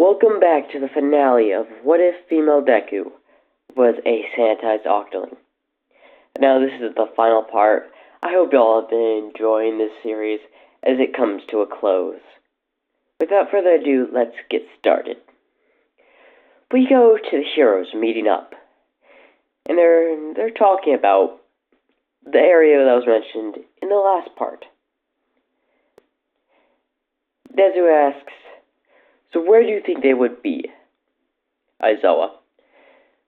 Welcome back to the finale of What If Female Deku was a sanitized octoling. Now this is the final part. I hope you all have been enjoying this series as it comes to a close. Without further ado, let's get started. We go to the heroes meeting up, and they're talking about the area that was mentioned in the last part. Dezu asks, "So where do you think they would be?" Aizawa,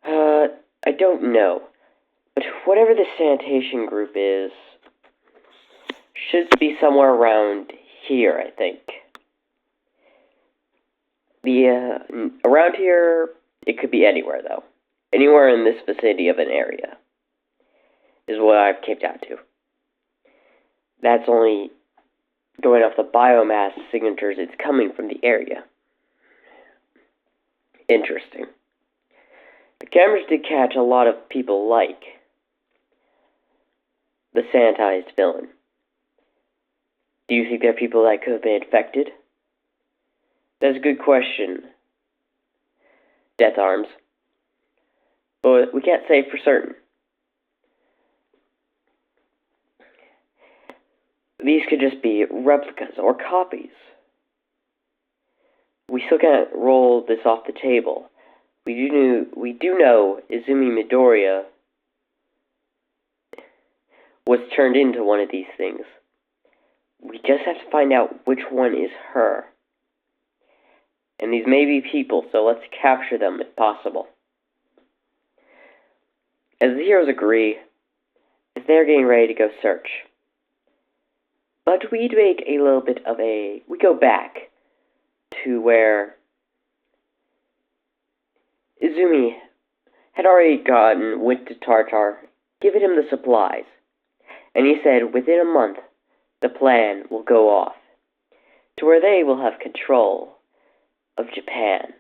I don't know, but whatever the sanitation group is, should be somewhere around here, I think. Around here, it could be anywhere, though. Anywhere in this vicinity of an area is what I've came down to. That's only going off the biomass signatures. It's coming from the area. Interesting. The cameras did catch a lot of people like the sanitized villain. Do you think there are people that could have been infected? That's a good question, Death Arms. But we can't say for certain. These could just be replicas or copies. We still can't roll this off the table. We do know Izumi Midoriya was turned into one of these things. We just have to find out which one is her. And these may be people, so let's capture them if possible. As the heroes agree, as they're getting ready to go search. But we make a little bit of we go back to where Izumi had already went to Tartar, given him the supplies, and he said within a month the plan will go off, to where they will have control of Japan.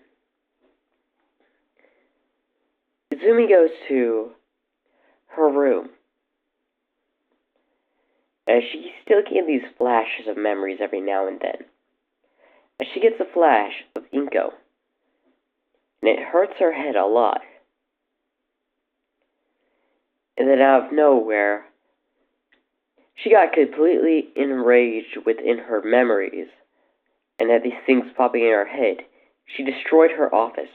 Izumi goes to her room, as she's still getting these flashes of memories every now and then. As she gets a flash of Inko, and it hurts her head a lot. And then out of nowhere, she got completely enraged within her memories, and had these things popping in her head. She destroyed her office.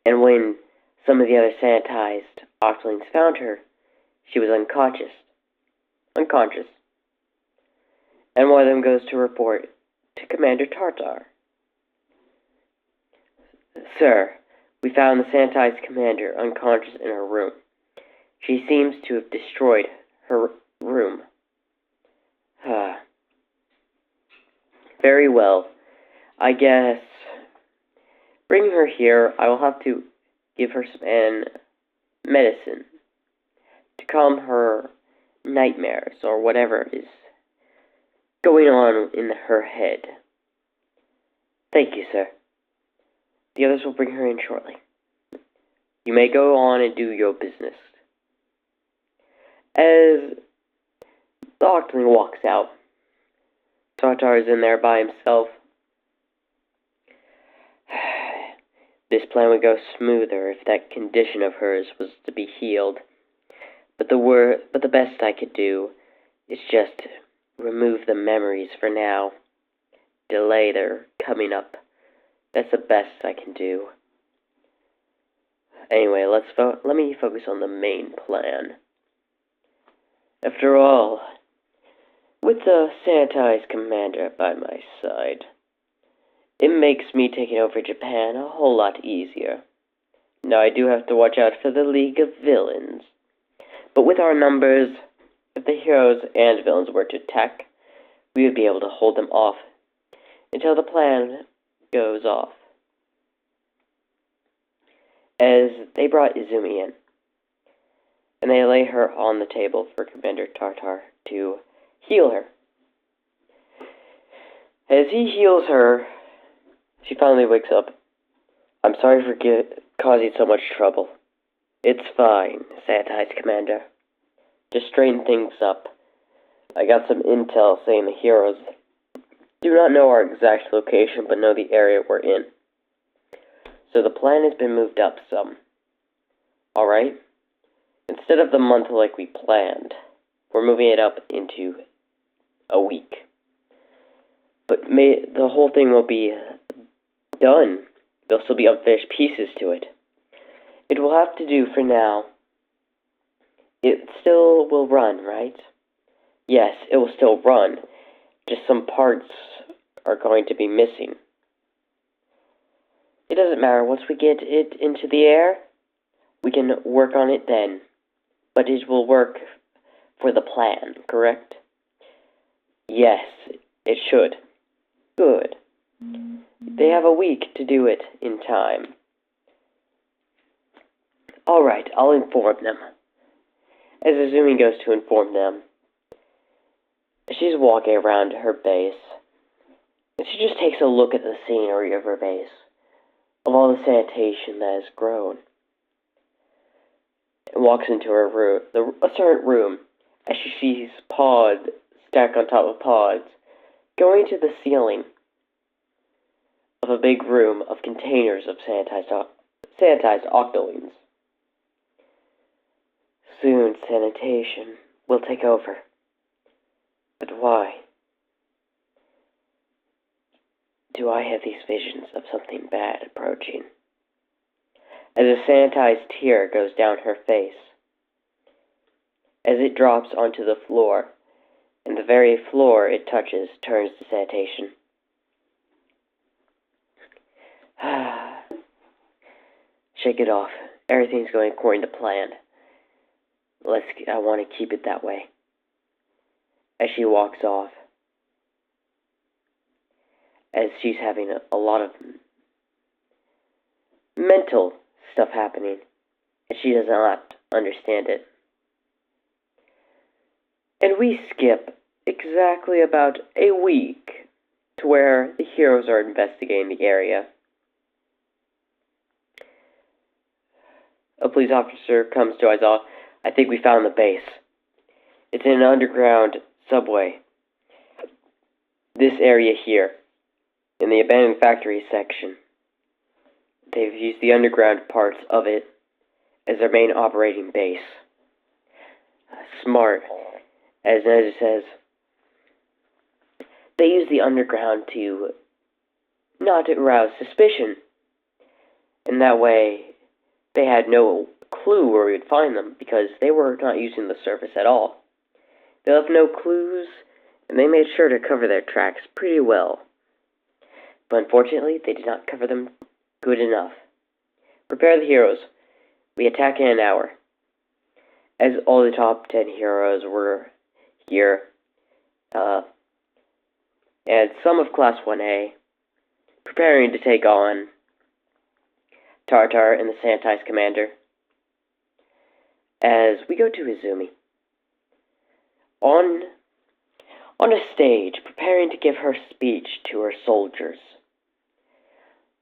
And when some of the other sanitized octolings found her, she was unconscious. And one of them goes to report to Commander Tartar. "Sir, we found the sanitized commander unconscious in her room. She seems to have destroyed her room." Very well. I guess bring her here. I will have to give her some medicine to calm her nightmares or whatever is going on in her head. Thank you, sir. The others will bring her in shortly. You may go on and do your business. As the octoling walks out, Tartar is in there by himself. This plan would go smoother if that condition of hers was to be healed. But the best I could do is just remove the memories for now. Delay their coming up. That's the best I can do. Anyway, let me focus on the main plan. After all, with the sanitized commander by my side, it makes me taking over Japan a whole lot easier. Now I do have to watch out for the League of Villains. But with our numbers, if the heroes and villains were to attack, we would be able to hold them off until the plan goes off. As they brought Izumi in, and they lay her on the table for Commander Tartar to heal her. As he heals her, she finally wakes up. "I'm sorry for causing so much trouble." "It's fine, sanitized commander. Just straighten things up. I got some intel saying the heroes do not know our exact location, but know the area we're in. So the plan has been moved up some. Alright? Instead of the month like we planned, we're moving it up into a week. But the whole thing will be done. There'll still be unfinished pieces to it. It will have to do for now. It still will run, right? Yes, it will still run. Just some parts are going to be missing. It doesn't matter. Once we get it into the air, we can work on it then. But it will work for the plan, correct? Yes, it should. Good. They have a week to do it in time. Alright, I'll inform them. As Azumi goes to inform them, she's walking around her base, and she just takes a look at the scenery of her base, of all the sanitation that has grown, and walks into her room, a certain room, as she sees pods stacked on top of pods, going to the ceiling of a big room of containers of sanitized octolings. Soon sanitation will take over. But why? Do I have these visions of something bad approaching? As a sanitized tear goes down her face, as it drops onto the floor, and the very floor it touches turns to sanitation. Shake it off. Everything's going according to plan. I want to keep it that way. As she walks off, as she's having a lot of mental stuff happening, and she does not understand it. And we skip exactly about a week to where the heroes are investigating the area. A police officer comes to Aizawa. I think we found the base. It's in an underground subway. This area here, in the abandoned factory section, they've used the underground parts of it as their main operating base. Smart. As Nezha says, they use the underground to not arouse suspicion. And that way, they had no clue where we would find them, because they were not using the surface at all. They left no clues, and they made sure to cover their tracks pretty well. But unfortunately, they did not cover them good enough. Prepare the heroes. We attack in an hour. As all the top 10 heroes were here, and some of Class 1A, preparing to take on Tartar and the sanitized commander. As we go to Izumi, on a stage, preparing to give her speech to her soldiers.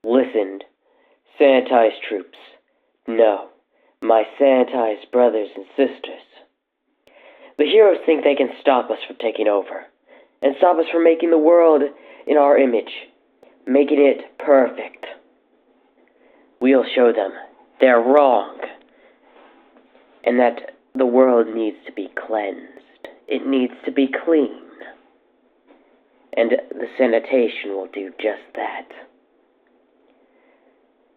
Listened, sanitized troops. No, my sanitized brothers and sisters. The heroes think they can stop us from taking over, and stop us from making the world in our image, making it perfect. We'll show them they're wrong, and that the world needs to be cleansed. It needs to be clean. And the sanitation will do just that.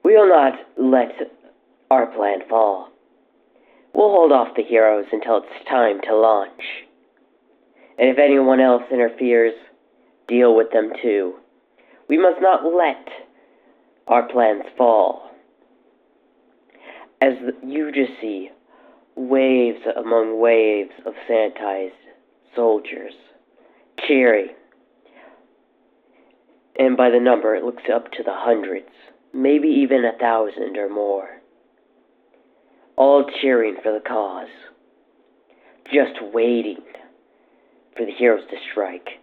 We'll not let our plan fall. We'll hold off the heroes until it's time to launch. And if anyone else interferes, deal with them too. We must not let our plans fall. As you just see waves among waves of sanitized soldiers cheering. And by the number, it looks up to the hundreds, maybe even 1,000 or more. All cheering for the cause. Just waiting for the heroes to strike.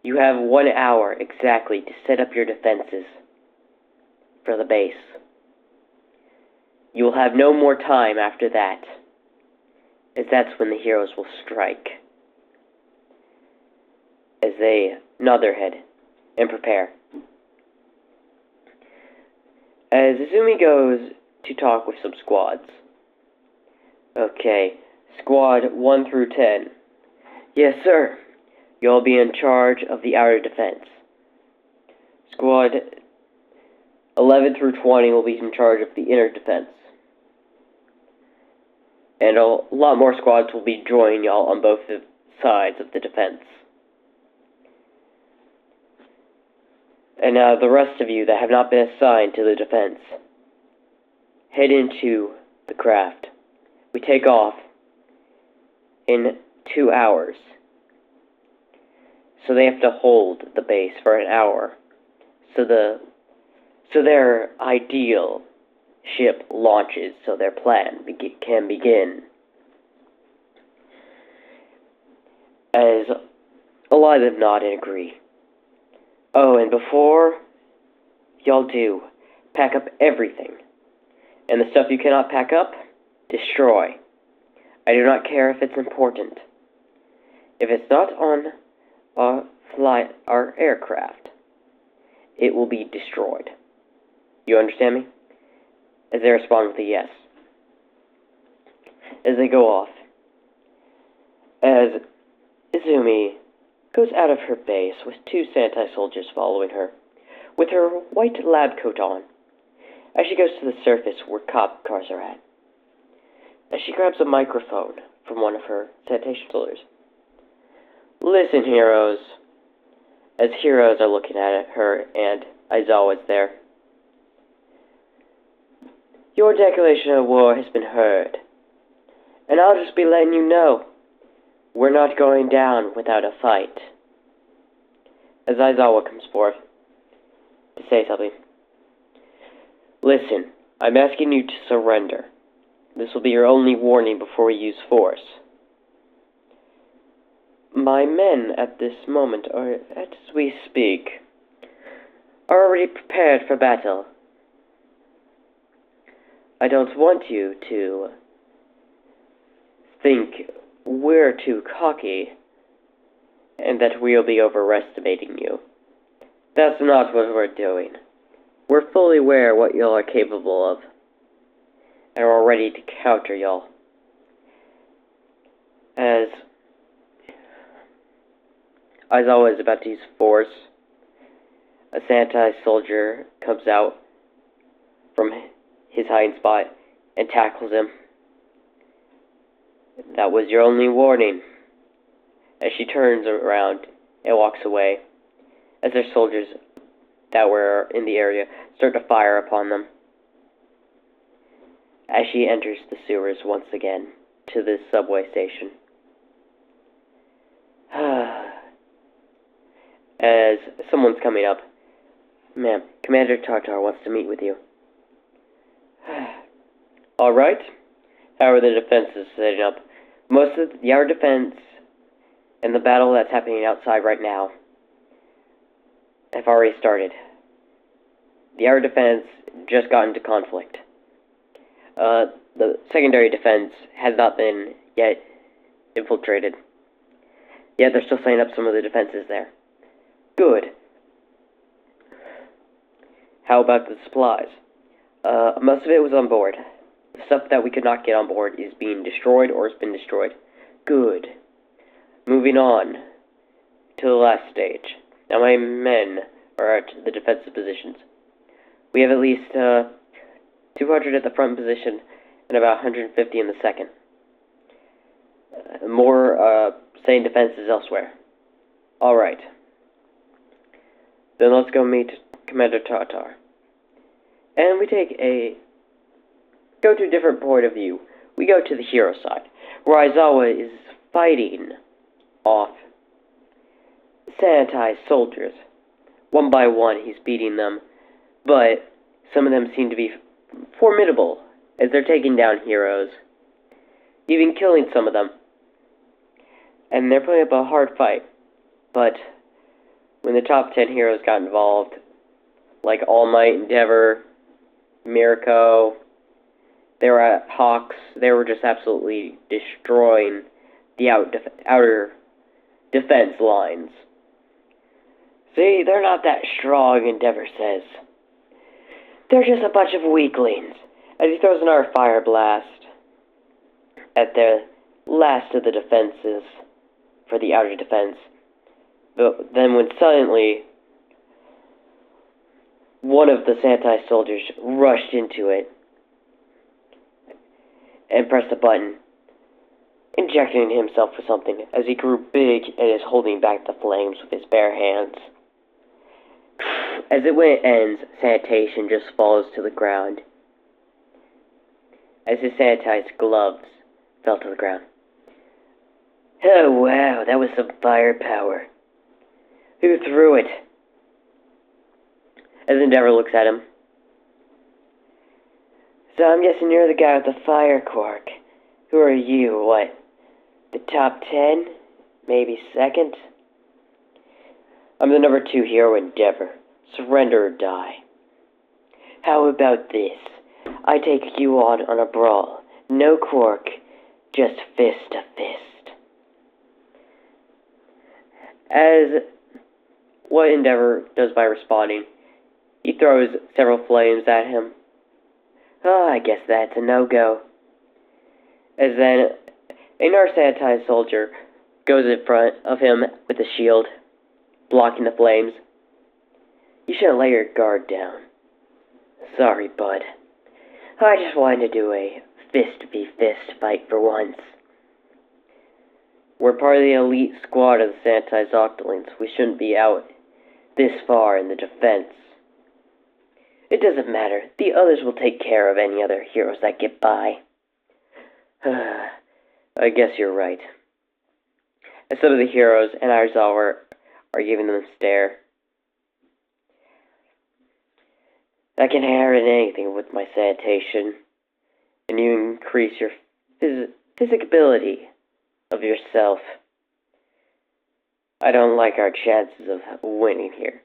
You have 1 hour exactly to set up your defenses for the base. You will have no more time after that, as that's when the heroes will strike. as they nod their head and prepare. As Izumi goes to talk with some squads. Okay, squad 1 through 10. Yes, sir. You'll be in charge of the outer defense. Squad 11 through 20 will be in charge of the inner defense. And a lot more squads will be joining y'all on both sides of the defense. And now the rest of you that have not been assigned to the defense, head into the craft. We take off in 2 hours. So they have to hold the base for an hour. So their ideal ship launches, so their plan can begin. As a lot of them nod and agree. Oh, and before y'all do, pack up everything. And the stuff you cannot pack up, destroy. I do not care if it's important. If it's not on our aircraft, it will be destroyed. You understand me? As they respond with a yes. As they go off. As Izumi goes out of her base with 2 sanitized soldiers following her, with her white lab coat on, as she goes to the surface where cop cars are at. As she grabs a microphone from one of her sanitation soldiers. Listen, heroes. As heroes are looking at her and Aizawa's there. Your declaration of war has been heard. And I'll just be letting you know, we're not going down without a fight. As Aizawa comes forth to say something. Listen, I'm asking you to surrender. This will be your only warning before we use force. My men at this moment are, as we speak, are already prepared for battle. I don't want you to think we're too cocky and that we'll be overestimating you. That's not what we're doing. We're fully aware what y'all are capable of, and we're ready to counter y'all. As Aizawa is about to use force, a sanitized soldier comes out from his hiding spot and tackles him. That was your only warning. As she turns around and walks away, as their soldiers that were in the area start to fire upon them. As she enters the sewers once again to this subway station. As someone's coming up. Ma'am, Commander Tartar wants to meet with you. Alright. How are the defenses setting up? Most of the outer defense and the battle that's happening outside right now have already started. The outer defense just got into conflict. The secondary defense has not been yet infiltrated. Yet they're still setting up some of the defenses there. Good. How about the supplies? Most of it was on board. The stuff that we could not get on board is being destroyed or has been destroyed. Good. Moving on to the last stage. Now my men are at the defensive positions. We have at least 200 at the front position and about 150 in the second. More sane defenses elsewhere. Alright. Then let's go meet Commander Tartar. And we go to a different point of view. We go to the hero side, where Aizawa is fighting off sanitized soldiers. One by one, he's beating them, but some of them seem to be formidable as they're taking down heroes, even killing some of them. And they're putting up a hard fight, but when the top 10 heroes got involved, like All Might, Endeavor, Mirko, they were at Hawks, they were just absolutely destroying the outer defense lines. See, they're not that strong, Endeavor says. They're just a bunch of weaklings. As he throws another fire blast at the last of the defenses for the outer defense. But then when suddenly one of the sanitized soldiers rushed into it and pressed a button, injecting himself with something as he grew big and is holding back the flames with his bare hands. As it ends, sanitation just falls to the ground as his sanitized gloves fell to the ground. Oh wow, that was some firepower. Who threw it? As Endeavor looks at him. So I'm guessing you're the guy with the fire quirk. Who are you, what? The top 10? Maybe second? I'm the number 2 hero, Endeavor. Surrender or die. How about this? I take you on a brawl. No quirk, just fist to fist. As what Endeavor does by responding, he throws several flames at him. Oh, I guess that's a no-go. As then, another sanitized soldier goes in front of him with a shield, blocking the flames. You shouldn't let your guard down. Sorry, bud. I just wanted to do a fist-v-fist fight for once. We're part of the elite squad of the sanitized octolings. We shouldn't be out this far in the defense. It doesn't matter. The others will take care of any other heroes that get by. I guess you're right. As some of the heroes and Aizawa are giving them a stare. I can inherit anything with my sanitation, and you increase your physicability of yourself. I don't like our chances of winning here.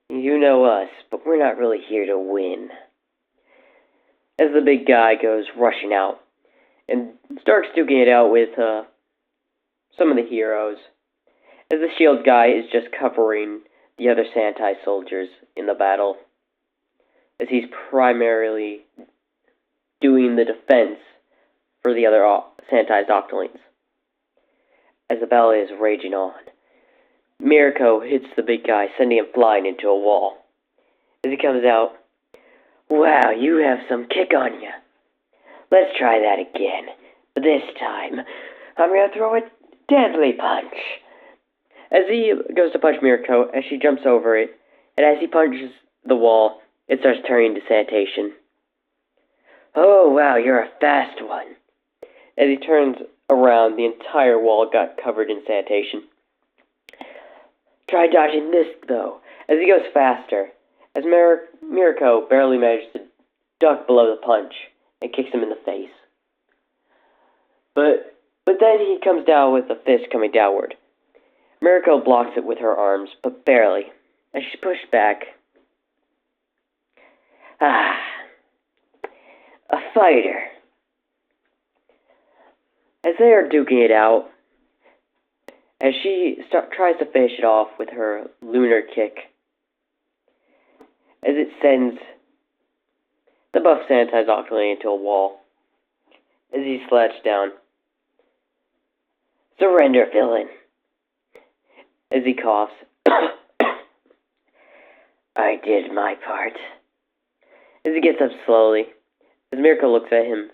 You know us, but we're not really here to win. As the big guy goes rushing out, and starts duking it out with some of the heroes, as the shield guy is just covering the other sanitized soldiers in the battle, as he's primarily doing the defense for the other sanitized octolings. As the battle is raging on, Mirko hits the big guy, sending him flying into a wall. As he comes out, wow, you have some kick on you. Let's try that again. But this time, I'm going to throw a deadly punch. As he goes to punch Mirko, as she jumps over it, and as he punches the wall, it starts turning to sanitation. Oh, wow, you're a fast one. As he turns around, the entire wall got covered in sanitation. Try dodging this, though, as he goes faster, as Mirko barely manages to duck below the punch and kicks him in the face. But then he comes down with the fist coming downward. Mirko blocks it with her arms, but barely, as she's pushed back. Ah, a fighter. As they are duking it out, as she tries to finish it off with her lunar kick, as it sends the buff sanitized octoling into a wall, as he slouched down. Surrender, villain. As he coughs. I did my part. As he gets up slowly, as Mirko looks at him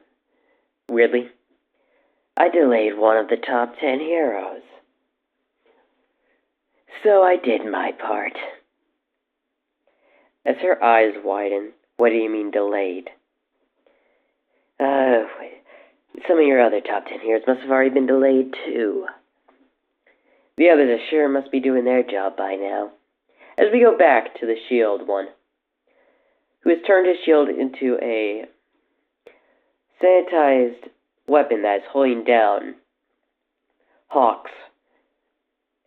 weirdly. I delayed one of the top 10 heroes. So I did my part. As her eyes widen, what do you mean delayed? Some of your other top 10 heroes must have already been delayed too. The others sure must be doing their job by now. As we go back to the shield one, who has turned his shield into a sanitized weapon that is holding down Hawks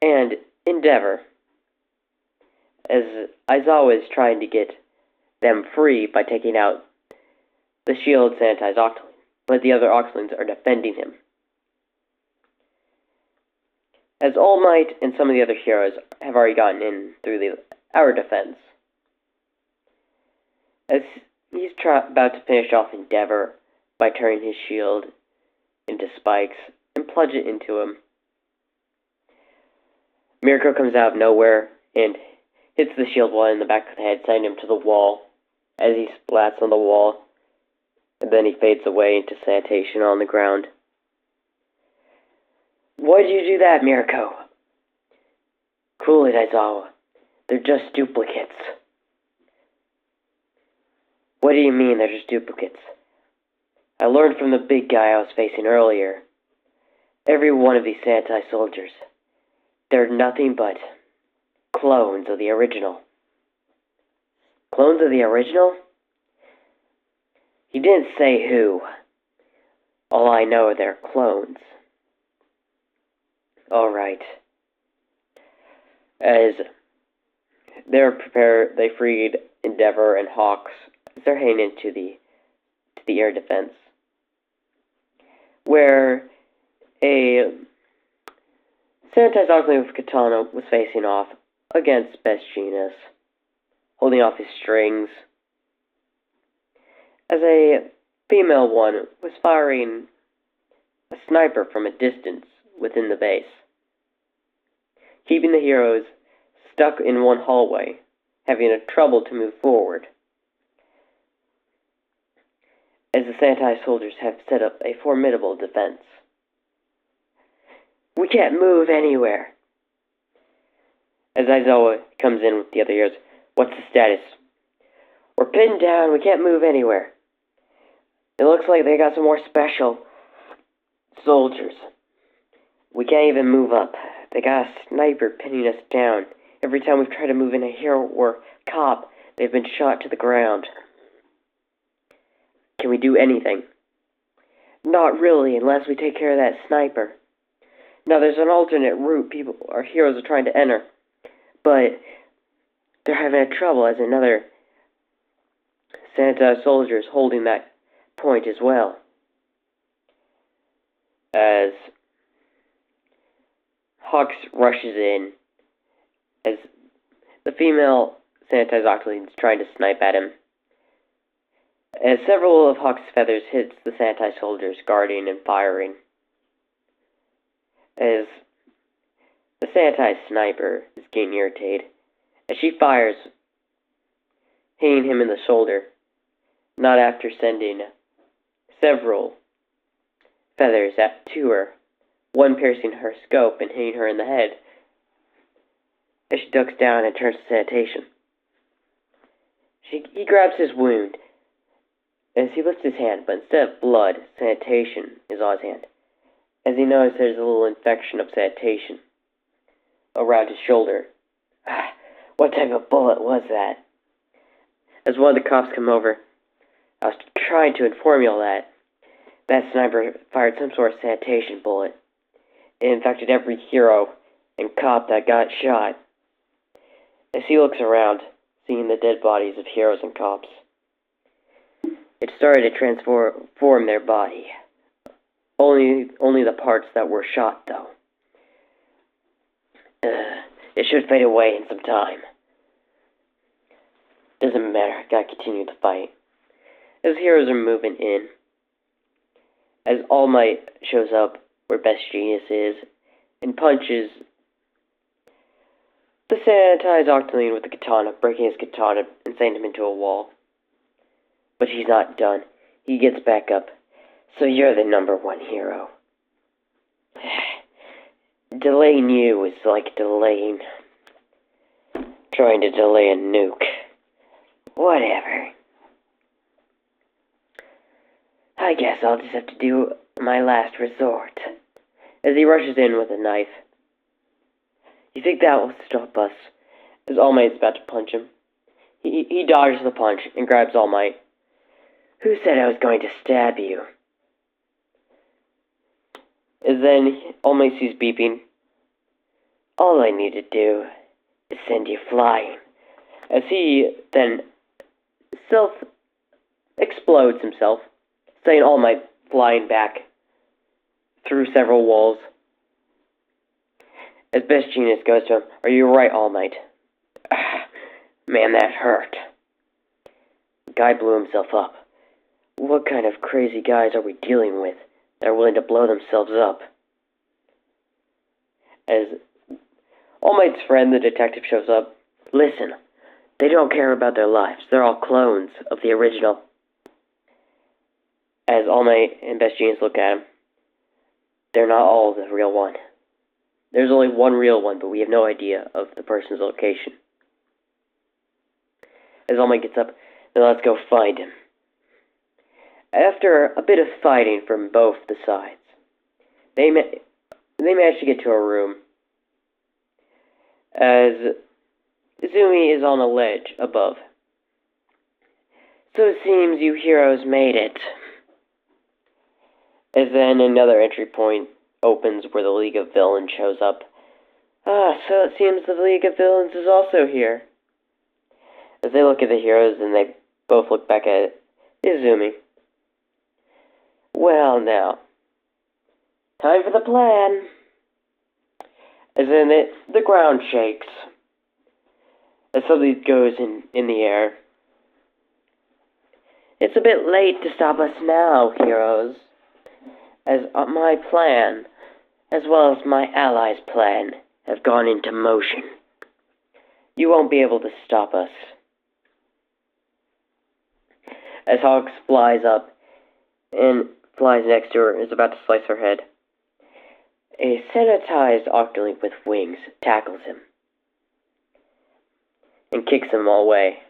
and Endeavor, as Aizawa is trying to get them free by taking out the shield sanitized octoling, but the other octolings are defending him. as All Might and some of the other heroes have already gotten in through our defense. As he's about to finish off Endeavor by turning his shield into spikes and plunge it into him, Mirko comes out of nowhere and hits the shield wall in the back of the head, sending him to the wall as he splats on the wall, and then he fades away into sanitation on the ground. Why did you do that, Mirko? Cool it, Aizawa. They're just duplicates. What do you mean they're just duplicates? I learned from the big guy I was facing earlier. Every one of these sanitized soldiers, they're nothing but clones of the original. Clones of the original? He didn't say who. All I know are they're clones. Alright. As they're prepared, they freed Endeavor and Hawks as they're heading into the air defense, where a sanitized octoling with katana was facing off against Best Genius, holding off his strings, as a female one was firing a sniper from a distance within the base, keeping the heroes stuck in one hallway, having trouble to move forward, as the sanitized soldiers have set up a formidable defense. We can't move anywhere. As Aizawa comes in with the other heroes, what's the status? We're pinned down, we can't move anywhere. It looks like they got some more special soldiers. We can't even move up. They got a sniper pinning us down. Every time we've tried to move in a hero or cop, they've been shot to the ground. Can we do anything? Not really, unless we take care of that sniper. Now, there's an alternate route our heroes are trying to enter, but they're having trouble as another sanitized soldier is holding that point as well. As Hawks rushes in, as the female sanitized octoling is trying to snipe at him, as several of Hawk's feathers hits the sanitized soldiers guarding and firing, as the sanitized sniper is getting irritated, as she fires, hitting him in the shoulder, not after sending several feathers to her, one piercing her scope and hitting her in the head, as she ducks down and turns to sanitation. He grabs his wound, as he lifts his hand, but instead of blood, sanitation is on his hand, as he notices there's a little infection of sanitation around his shoulder. What type of bullet was that? As one of the cops come over, I was trying to inform you all that. That sniper fired some sort of sanitation bullet. It infected every hero and cop that got shot. As he looks around, seeing the dead bodies of heroes and cops, it started to transform their body. Only the parts that were shot, though. It should fade away in some time. Doesn't matter, gotta continue the fight. As heroes are moving in, as All Might shows up where Best Genius is, and punches the sanitized octoling with the katana, breaking his katana and sending him into a wall. But he's not done. He gets back up. So you're the #1 hero. Delaying you is like trying to delay a nuke. Whatever. I guess I'll just have to do my last resort. As he rushes in with a knife. You think that will stop us? As All Might is about to punch him. He dodges the punch and grabs All Might. Who said I was going to stab you? As then All Might sees beeping. All I need to do is send you flying. As he then self-explodes himself, sending All Might flying back through several walls. As Best Genius goes to him, "Are you right, All Might?" "Ah, man, that hurt." The guy blew himself up. What kind of crazy guys are we dealing with that are willing to blow themselves up? As All Might's friend, the detective, shows up, "Listen, they don't care about their lives. They're all clones of the original." As All Might and Best Genius look at him, "They're not all the real one. There's only one real one, but we have no idea of the person's location." As All Might gets up, "Then let's go find him." After a bit of fighting from both the sides, they manage to get to a room. As Izumi is on a ledge above. "So it seems you heroes made it." As then another entry point opens where the League of Villains shows up. "Ah, so it seems the League of Villains is also here." As they look at the heroes and they both look back at Izumi. "Well now, time for the plan." As then the ground shakes. As something goes in the air. "It's a bit late to stop us now, heroes. As my plan, as well as my allies' plan, have gone into motion. You won't be able to stop us." As Hawks flies up and flies next to her and is about to slice her head, a sanitized octoling with wings tackles him and kicks him away.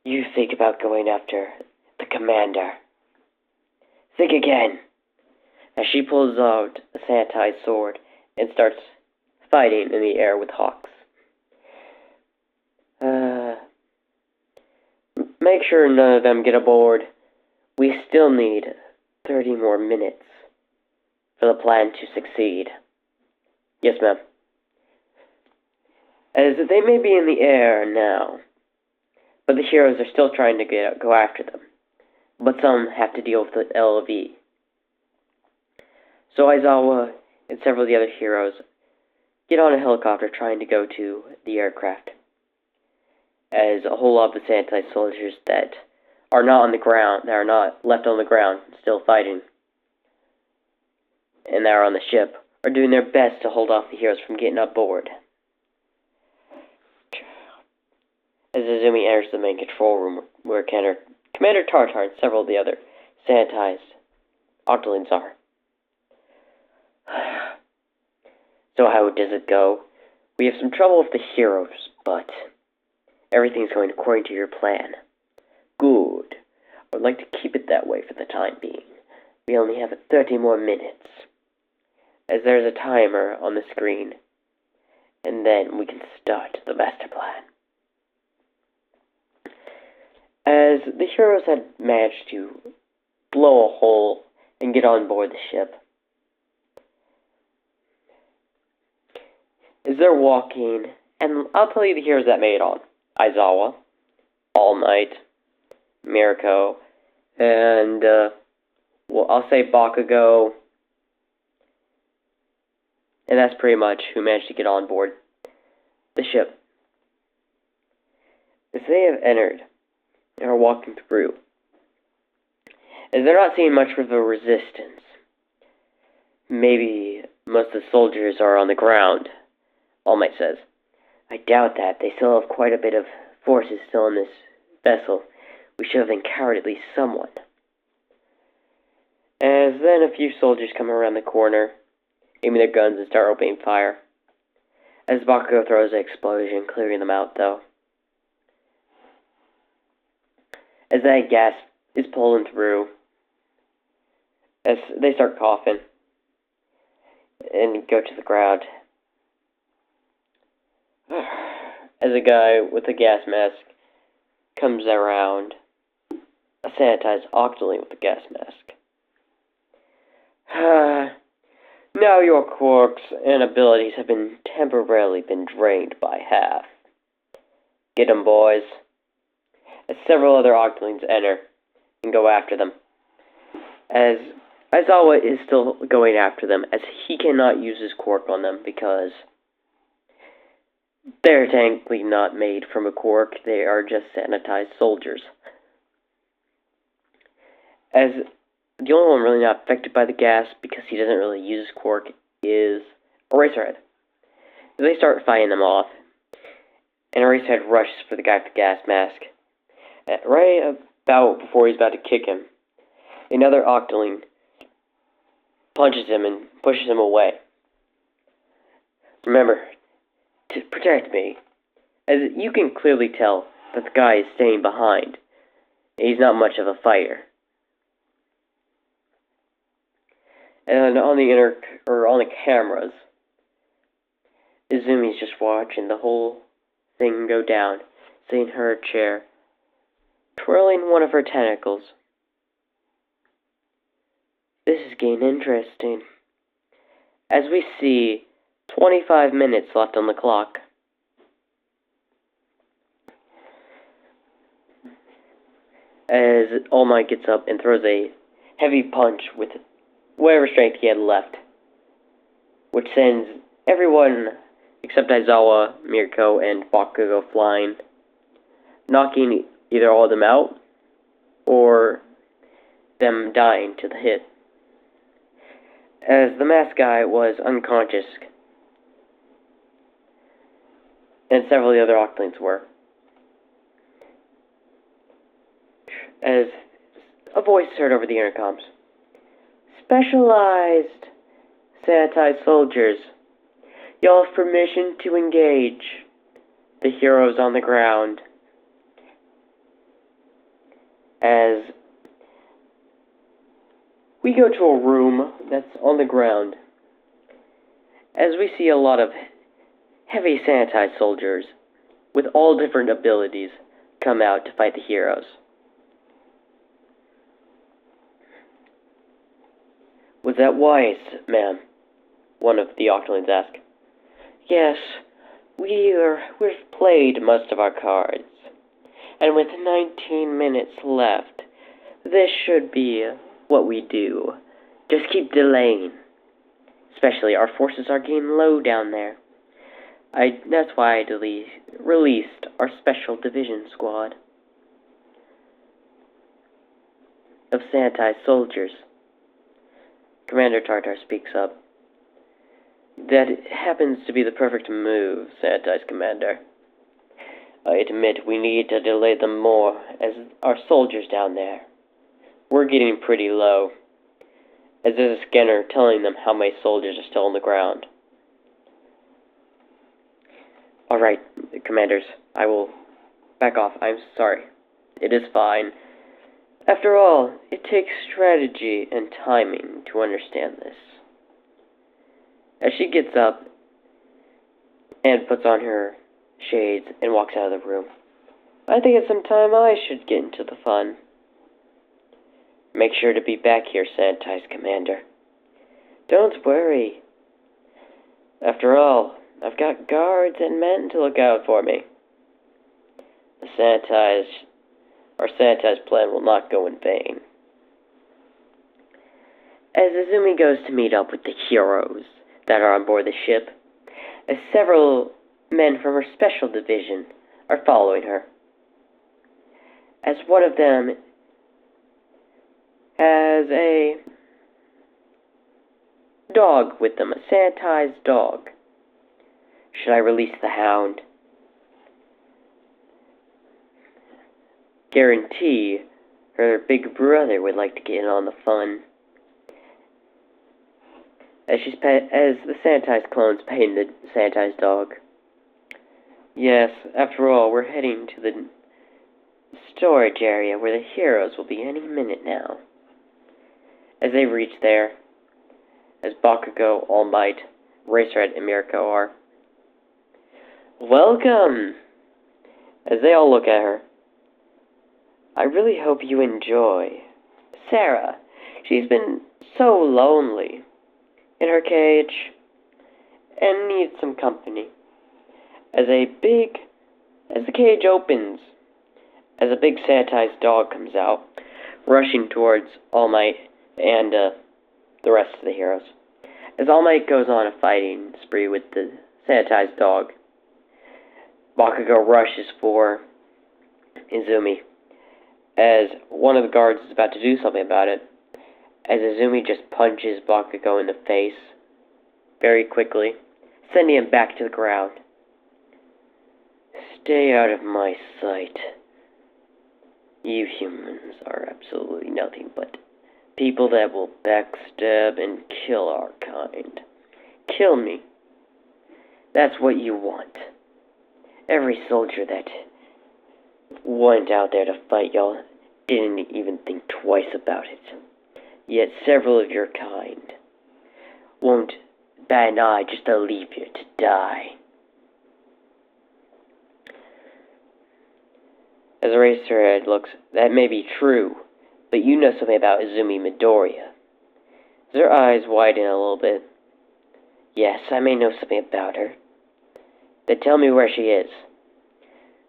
"You think about going after the commander. Think again." As she pulls out a sanitized sword and starts fighting in the air with Hawks. Make sure none of them get aboard. We still need 30 more minutes for the plan to succeed." "Yes, ma'am." As they may be in the air now, but the heroes are still trying to go after them. But some have to deal with the LV. So Aizawa and several of the other heroes get on a helicopter trying to go to the aircraft. As a whole lot of the sanitized soldiers that are not on the ground, that are not left on the ground, still fighting, and that are on the ship, are doing their best to hold off the heroes from getting aboard. As Izumi enters the main control room where Commander Tartar and several of the other sanitized octolings are. "So how does it go? We have some trouble with the heroes, but everything's going according to your plan." "Good. I would like to keep it that way for the time being. We only have 30 more minutes. As there's a timer on the screen, and then we can start the master plan." As the heroes had managed to blow a hole and get on board the ship, as they're walking, and I'll tell you the heroes that made it on: Aizawa, All Might, Mirko, and, I'll say Bakugo, and that's pretty much who managed to get on board the ship. As they have entered and are walking through, as they're not seeing much of a resistance, maybe most of the soldiers are on the ground, All Might says. "I doubt that. They still have quite a bit of forces still in this vessel. We should have encountered at least someone." As then a few soldiers come around the corner, aiming their guns and start opening fire. As Bakugo throws an explosion, clearing them out, though. As that gas is pulling through, as they start coughing and go to the ground. As a guy with a gas mask comes around, a sanitized octoling with a gas mask. "Now your quirks and abilities have been temporarily drained by half. Get 'em, boys." As several other octolings enter and go after them. As Aizawa is still going after them, as he cannot use his quirk on them because they're technically not made from a quirk. They are just sanitized soldiers. As the only one really not affected by the gas because he doesn't really use his quirk is Eraserhead. They start fighting them off, and Eraserhead rushes for the guy with the gas mask. Right about before he's about to kick him, another octoling punches him and pushes him away. Remember, to protect me, as you can clearly tell that the guy is staying behind. He's not much of a fighter. And on the cameras, Izumi's just watching the whole thing go down, sitting in her chair, twirling one of her tentacles. This is getting interesting. As we see 25 minutes left on the clock. As All Might gets up and throws a heavy punch with whatever strength he had left, which sends everyone except Aizawa, Mirko, and Bakugo flying, knocking either all of them out or them dying to the hit. As the masked guy was unconscious, and several of the other octolings were. As a voice heard over the intercoms. Specialized sanitized soldiers, y'all have permission to engage the heroes on the ground. As we go to a room that's on the ground, as we see a lot of heavy sanitized soldiers with all different abilities come out to fight the heroes. Was that wise, ma'am? One of the octolings asked. Yes, we've played most of our cards, and with 19 minutes left, this should be what we do. Just keep delaying. Especially our forces are getting low down there. That's why I released our special division squad of sanitized soldiers. Commander Tartar speaks up. That happens to be the perfect move, sanitized commander. I admit we need to delay them more, as our soldiers down there. We're getting pretty low, as there's a scanner telling them how many soldiers are still on the ground. Alright, commanders, I will back off. I'm sorry. It is fine. After all, it takes strategy and timing to understand this. As she gets up and puts on her shades and walks out of the room, I think it's some time I should get into the fun. Make sure to be back here, sanitized commander. Don't worry. After all, I've got guards and men to look out for me. Our sanitized plan will not go in vain. As Izumi goes to meet up with the heroes that are on board the ship, as several men from her special division are following her. As one of them has a dog with them, a sanitized dog. Should I release the hound? Guarantee her big brother would like to get in on the fun. As the sanitized clone's petting the sanitized dog. Yes, after all, we're heading to the storage area where the heroes will be any minute now. As they reach there, as Bakugo, All Might, Eraserhead, and Mirko are. Welcome! As they all look at her. I really hope you enjoy Sarah. She's been so lonely in her cage and needs some company. As the cage opens, as a big sanitized dog comes out, rushing towards All Might and the rest of the heroes. As All Might goes on a fighting spree with the sanitized dog, Bakugo rushes for Izumi, as one of the guards is about to do something about it, as Izumi just punches Bakugo in the face very quickly, sending him back to the ground. Stay out of my sight. You humans are absolutely nothing but people that will backstab and kill our kind. Kill me. That's what you want. Every soldier that went out there to fight y'all didn't even think twice about it. Yet several of your kind won't bat an eye just to leave you to die. As Eraserhead looks, that may be true, but you know something about Izumi Midoriya. As her eyes widen a little bit. Yes, I may know something about her. Then tell me where she is.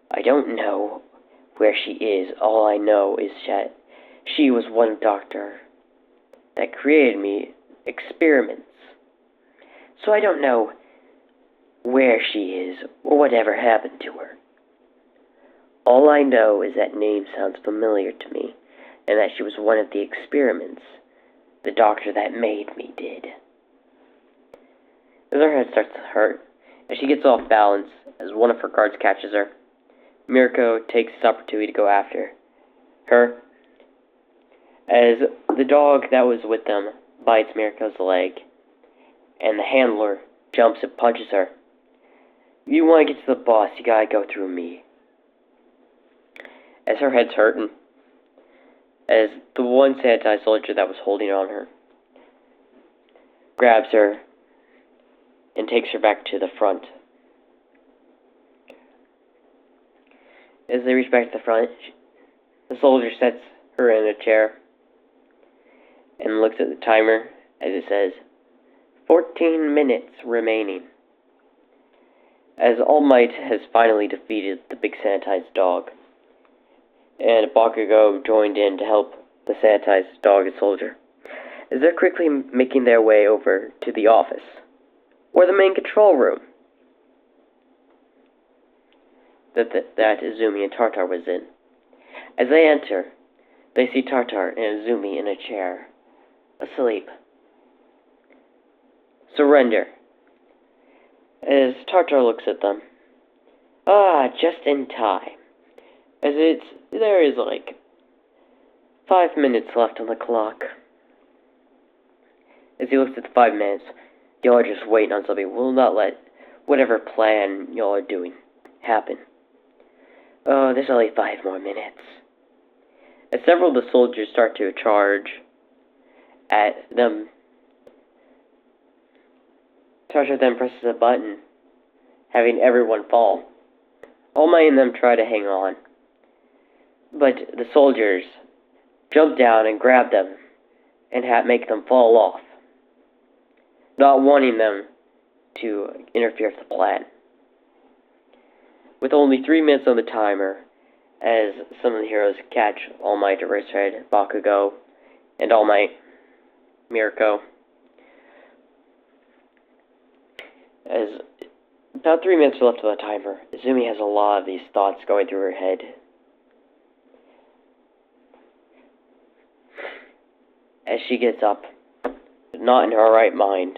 I don't know where she is. All I know is that she was one doctor that created me experiments. So I don't know where she is or whatever happened to her. All I know is that name sounds familiar to me, and that she was one of the experiments the doctor that made me did. As her head starts to hurt, as she gets off balance, as one of her guards catches her, Mirko takes this opportunity to go after her, as the dog that was with them bites Mirko's leg, and the handler jumps and punches her. You want to get to the boss, you gotta go through me. As her head's hurting, as the one sanitized soldier that was holding on her grabs her and takes her back to the front. As they reach back to the front, the soldier sets her in a chair and looks at the timer as it says, 14 minutes remaining. As All Might has finally defeated the big sanitized dog, and Bakugo joined in to help the sanitized dog and soldier, as they're quickly making their way over to the office, or the main control room, that Izumi and Tartar was in. As they enter, they see Tartar and Izumi in a chair, asleep. Surrender. As Tartar looks at them, just in time. As there is like 5 minutes left on the clock. As he looks at the 5 minutes, y'all are just waiting on something. We'll not let whatever plan y'all are doing happen. Oh, there's only 5 more minutes. As several of the soldiers start to charge at them, Tartar then presses a button, having everyone fall. All Might and them try to hang on, but the soldiers jump down and grab them and make them fall off, not wanting them to interfere with the plan. With only 3 minutes on the timer, as some of the heroes catch All Might, Eraserhead, Bakugo, and All Might, Mirko. As about 3 minutes left on the timer, Izumi has a lot of these thoughts going through her head. As she gets up, not in her right mind,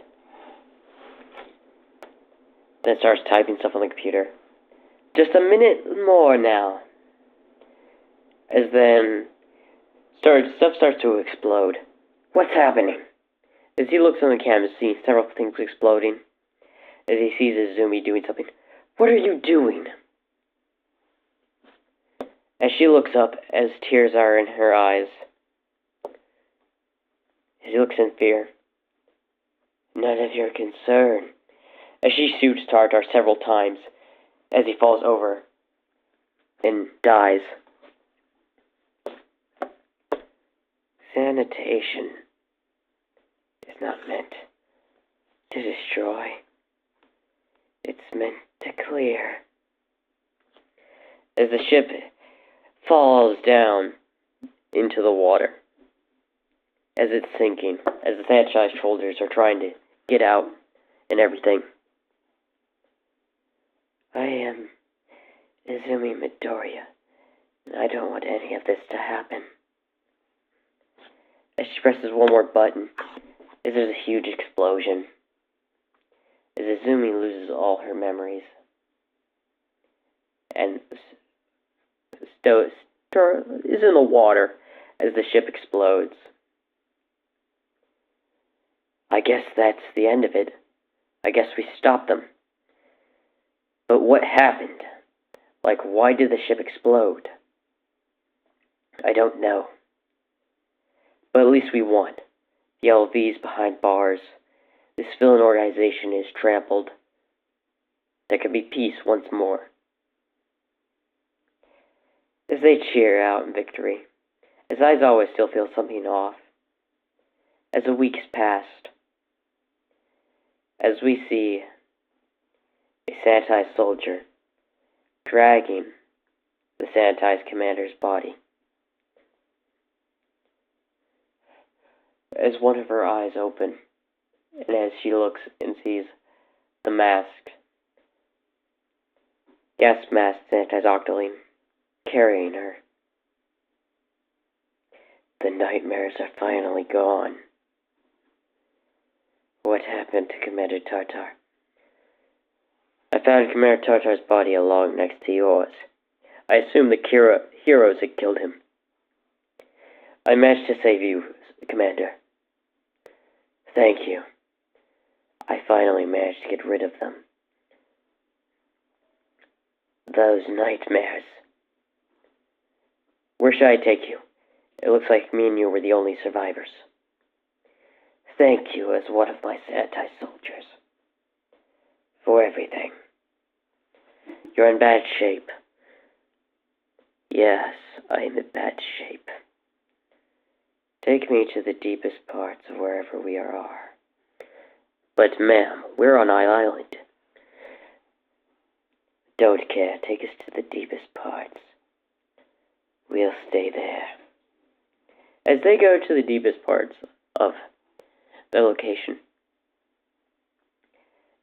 then starts typing stuff on the computer. Just a minute more now. As then stuff starts to explode. What's happening? As he looks on the camera, sees several things exploding. As he sees Izumi doing something. What are you doing? As she looks up, as tears are in her eyes, as he looks in fear. None of your concern. As she shoots Tartar several times, as he falls over and dies. Sanitation is not meant to destroy. It's meant to clear. As the ship falls down into the water, as it's sinking, as the sanitized shoulders are trying to get out and everything. I am Izumi Midoriya, and I don't want any of this to happen. As she presses one more button, there's a huge explosion. As Izumi loses all her memories. And is in the water as the ship explodes. I guess that's the end of it. I guess we stopped them. But what happened? Like, why did the ship explode? I don't know. But at least we won. The LV's behind bars. This villain organization is trampled. There can be peace once more. As they cheer out in victory, as Aizawa still feels something off. As the weeks passed, as we see a sanitized soldier dragging the sanitized commander's body. As one of her eyes open, and as she looks and sees the mask, gas mask sanitized octoling, carrying her. The nightmares are finally gone. What happened to Commander Tartar? I found Commander Tartar's body along next to yours. I assume the heroes had killed him. I managed to save you, Commander. Thank you. I finally managed to get rid of them. Those nightmares. Where should I take you? It looks like me and you were the only survivors. Thank you as one of my sanitized soldiers. For everything. You're in bad shape. Yes, I'm in bad shape. Take me to the deepest parts of wherever we are. But, ma'am, we're on Island. Don't care. Take us to the deepest parts. We'll stay there. As they go to the deepest parts of the location,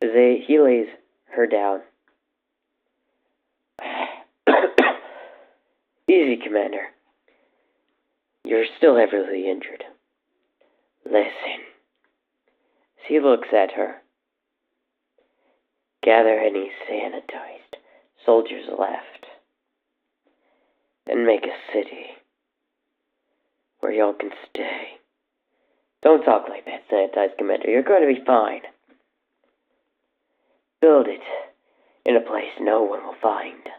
as he lays her down. Easy, Commander. You're still heavily injured. Listen. As he looks at her. Gather any sanitized soldiers left. And make a city where y'all can stay. Don't talk like that, sanitized Commander. You're going to be fine. Build it in a place no one will find.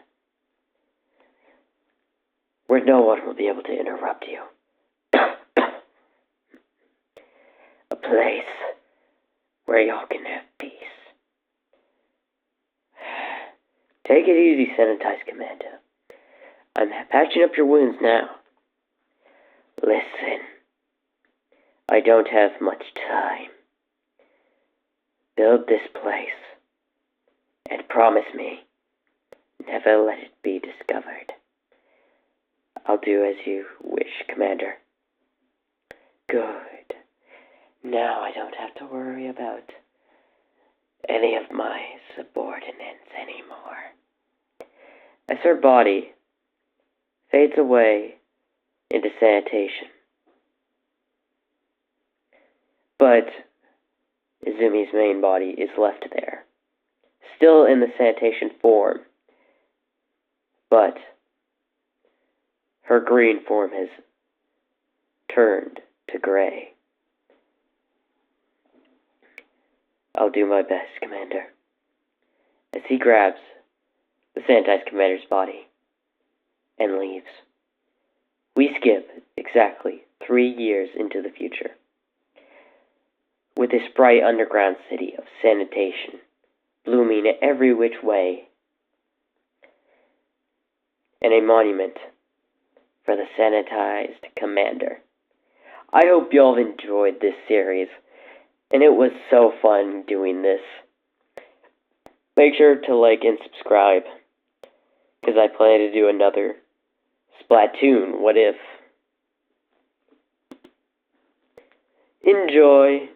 Where no one will be able to interrupt you. A place where y'all can have peace. Take it easy, sanitized Commander. I'm patching up your wounds now. Listen. I don't have much time. Build this place. And promise me, never let it be discovered. I'll do as you wish, Commander. Good. Now I don't have to worry about any of my subordinates anymore. As her body fades away into sanitation. But Izumi's main body is left there, still in the sanitation form, but her green form has turned to gray. I'll do my best, Commander. As he grabs the sanitized commander's body and leaves. We skip exactly 3 years into the future. With this bright underground city of sanitation blooming every which way, and a monument for the sanitized commander. I hope y'all have enjoyed this series, and it was so fun doing this. Make sure to like and subscribe, because I plan to do another Splatoon What If. Enjoy.